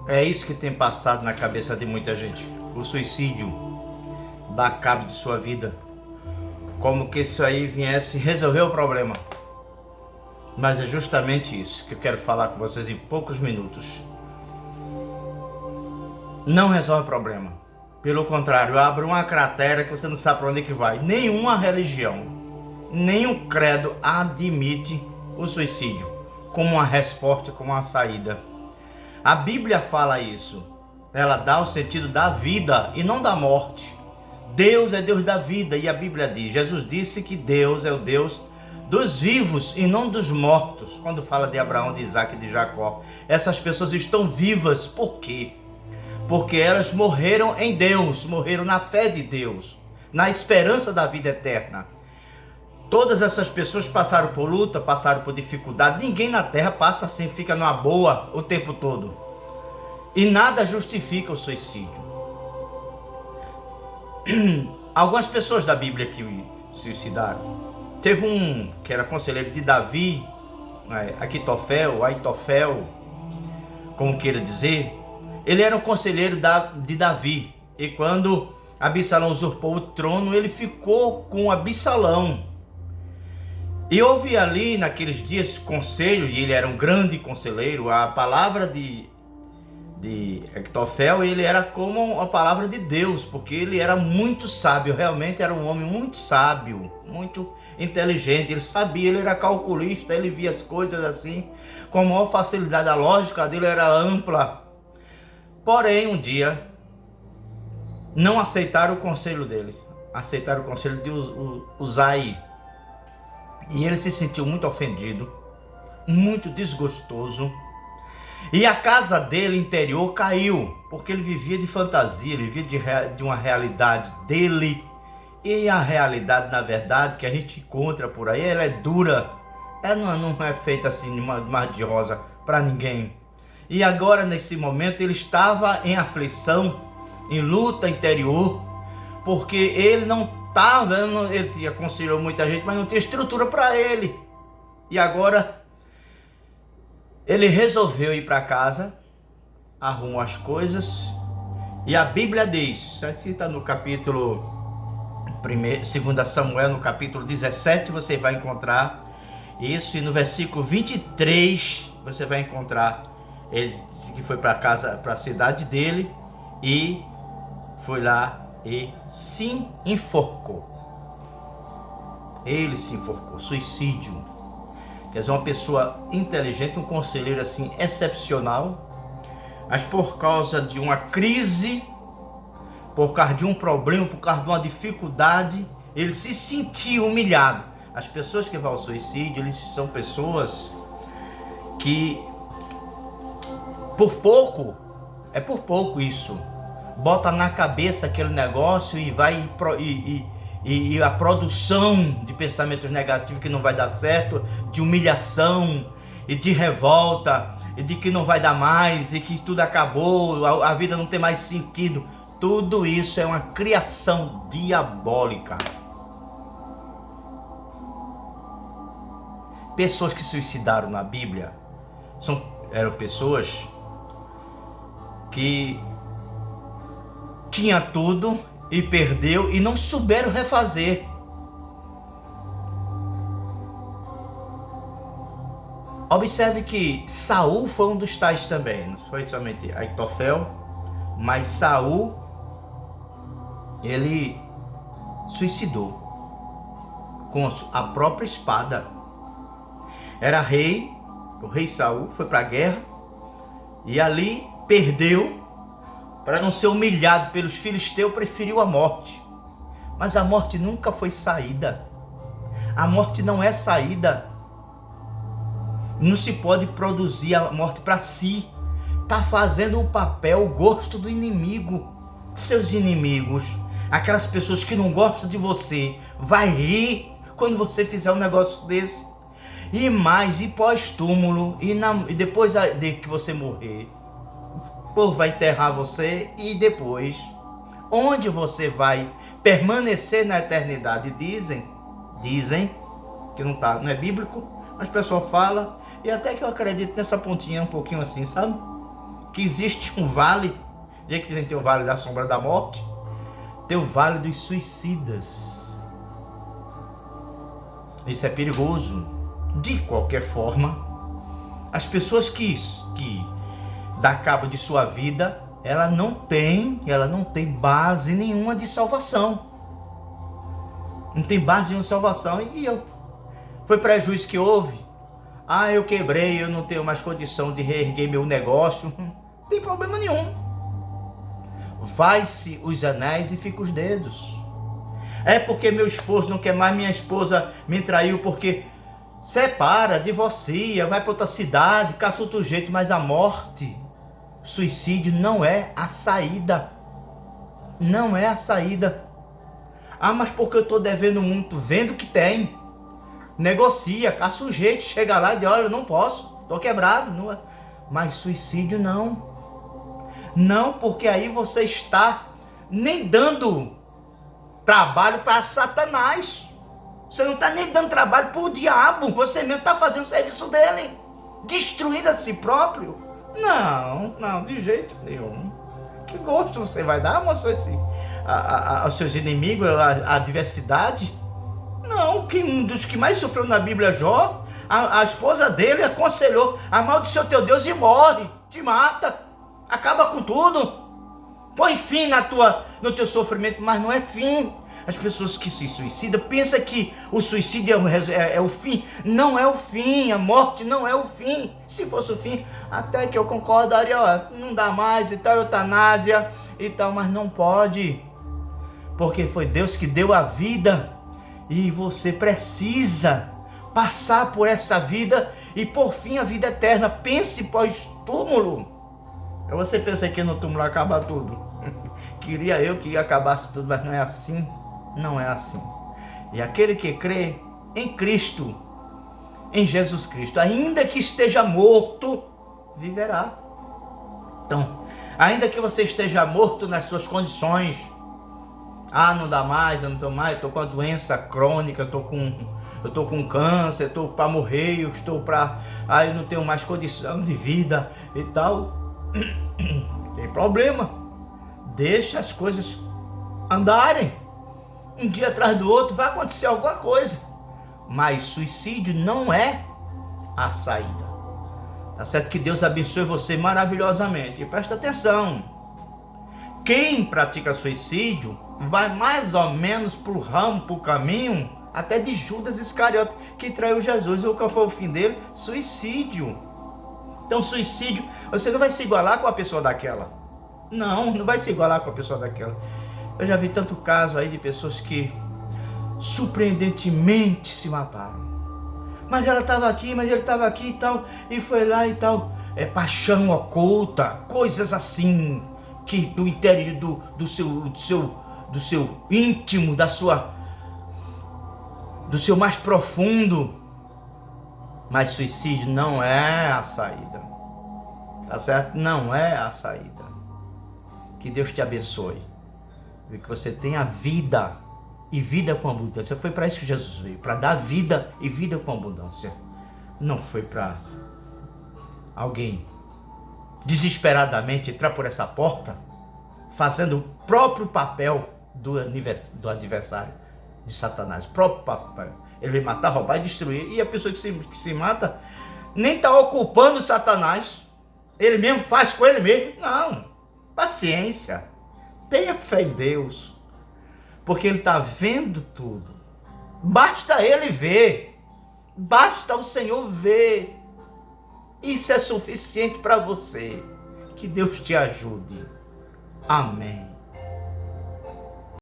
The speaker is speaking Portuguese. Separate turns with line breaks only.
É isso que tem passado na cabeça de muita gente. O suicídio dá cabo de sua vida. Como que isso aí viesse resolver o problema. Mas é justamente isso que eu quero falar com vocês em poucos minutos. Não resolve o problema. Pelo contrário, abre uma cratera que você não sabe para onde que vai. Nenhuma religião, nenhum credo admite o suicídio como uma resposta, como uma saída. A Bíblia fala isso. Ela dá o sentido da vida e não da morte. Deus é Deus da vida e a Bíblia diz, Jesus disse que Deus é o Deus dos vivos e não dos mortos. Quando fala de Abraão, de Isaac e de Jacó, essas pessoas estão vivas. Por quê? Porque elas morreram em Deus, morreram na fé de Deus, na esperança da vida eterna. Todas essas pessoas passaram por luta, passaram por dificuldade. Ninguém na terra passa assim, fica numa boa o tempo todo. E nada justifica o suicídio. Algumas pessoas da Bíblia que suicidaram. Teve um que era conselheiro de Davi, Aitofel, como queira dizer. Ele era um conselheiro de Davi. E quando Absalão usurpou o trono, ele ficou com Absalão. E houve ali naqueles dias conselhos, e ele era um grande conselheiro. A palavra de Aitofel, ele era como a palavra de Deus, porque ele era muito sábio, realmente era um homem muito sábio, muito inteligente. Ele sabia, ele era calculista, ele via as coisas assim com a maior facilidade, a lógica dele era ampla. Porém, um dia não aceitaram o conselho dele, aceitaram o conselho de Uzai. E ele se sentiu muito ofendido, muito desgostoso. E a casa dele interior caiu, porque ele vivia de fantasia, ele vivia de uma realidade dele. E a realidade, na verdade, que a gente encontra por aí, ela é dura. Ela não é feita assim de mar de rosa para ninguém. E agora, nesse momento, ele estava em aflição, em luta interior, porque ele não estava, ele aconselhou muita gente, mas não tinha estrutura para ele. E agora ele resolveu ir para casa, arrumou as coisas, e a Bíblia diz, se está no capítulo 2 Samuel, no capítulo 17, você vai encontrar isso, e no versículo 23 você vai encontrar, ele disse que foi para casa, para a cidade dele, e foi lá e se enforcou. Ele se enforcou, suicídio. Quer dizer, uma pessoa inteligente, um conselheiro assim excepcional, mas por causa de uma crise, por causa de um problema, por causa de uma dificuldade, ele se sentiu humilhado. As pessoas que vão ao suicídio, eles são pessoas que por pouco isso, bota na cabeça aquele negócio e vai e a produção de pensamentos negativos que não vai dar certo, de humilhação e de revolta, e de que não vai dar mais, e que tudo acabou, a vida não tem mais sentido. Tudo isso é uma criação diabólica. Pessoas que suicidaram na Bíblia eram pessoas que tinha tudo e perdeu e não souberam refazer. Observe que Saul foi um dos tais também, não foi somente Aitofel, mas Saul, ele suicidou com a própria espada. Era rei, o rei Saul foi para a guerra e ali perdeu. Para não ser humilhado pelos filisteus, preferiu a morte. Mas a morte nunca foi saída. A morte não é saída. Não se pode produzir a morte para si. Está fazendo o papel, o gosto do inimigo. Seus inimigos, aquelas pessoas que não gostam de você, vai rir quando você fizer um negócio desse. E mais, e pós-túmulo, e depois de que você morrer, o povo vai enterrar você, e depois, onde você vai permanecer na eternidade? Dizem que não é bíblico, mas o pessoal fala, e até que eu acredito nessa pontinha um pouquinho assim, sabe? que existe um vale, já que a gente tem o vale da sombra da morte, tem o vale dos suicidas. Isso é perigoso. De qualquer forma, as pessoas que dá cabo de sua vida, ela não tem base nenhuma de salvação. Não tem base nenhuma de salvação. Foi prejuízo que houve. Eu quebrei, eu não tenho mais condição de reerguer meu negócio. Não tem problema nenhum. Vai-se os anéis e fica os dedos. É porque meu esposo não quer mais, minha esposa me traiu, porque separa, divorcia, vai para outra cidade, caça outro jeito, mas a morte, suicídio não é a saída. Não é a saída. Mas porque eu estou devendo muito, vendo que tem. Negocia, caça um jeito, chega lá e diz, olha, eu não posso, estou quebrado. Não é. Mas suicídio não. Não, porque aí você está nem dando trabalho para Satanás. Você não está nem dando trabalho para o diabo. Você mesmo está fazendo o serviço dele. Destruindo a si próprio. Não, de jeito nenhum. Que gosto você vai dar, moço, aos seus inimigos, a adversidade? Não, um dos que mais sofreu na Bíblia, Jó, a esposa dele aconselhou, amaldiçoa teu Deus e morre, te mata, acaba com tudo. Põe fim no teu sofrimento, mas não é fim. As pessoas que se suicidam pensam que o suicídio é o fim. Não é o fim, a morte não é o fim. Se fosse o fim, até que eu concordaria, não dá mais e tal, eutanásia e tal, mas não pode. Porque foi Deus que deu a vida e você precisa passar por essa vida e por fim a vida eterna. Pense pós-túmulo. Você pensa que no túmulo acaba tudo. Queria eu que acabasse tudo, mas não é assim. Não é assim. E aquele que crê em Cristo, em Jesus Cristo, ainda que esteja morto, viverá. Então, ainda que você esteja morto nas suas condições, não dá mais, eu não estou mais, estou com a doença crônica, eu estou com câncer, estou para morrer, eu não tenho mais condição de vida e tal. Tem problema. Deixa as coisas andarem. Um dia atrás do outro vai acontecer alguma coisa. Mas suicídio não é a saída. Tá certo? Que Deus abençoe você maravilhosamente. E presta atenção. Quem pratica suicídio vai mais ou menos pro caminho até de Judas Iscariote, que traiu Jesus. E qual foi o fim dele? Suicídio. Então suicídio, você não vai se igualar com a pessoa daquela. Não vai se igualar com a pessoa daquela. Eu já vi tanto caso aí de pessoas que surpreendentemente se mataram. Mas ela estava aqui, mas ele estava aqui e tal, e foi lá e tal. É paixão oculta, coisas assim, que do interior do seu íntimo, do seu mais profundo. Mas suicídio não é a saída. Tá certo? Não é a saída. Que Deus te abençoe. Que você tenha vida e vida com abundância. Foi para isso que Jesus veio, para dar vida e vida com abundância. Não foi para alguém desesperadamente entrar por essa porta fazendo o próprio papel do adversário, de Satanás, o próprio papel. Ele veio matar, roubar e destruir. E a pessoa que se mata nem está ocupando Satanás. Ele mesmo faz com ele mesmo. Não, paciência. Tenha fé em Deus, porque Ele está vendo tudo. Basta Ele ver, basta o Senhor ver. Isso é suficiente para você. Que Deus te ajude. Amém.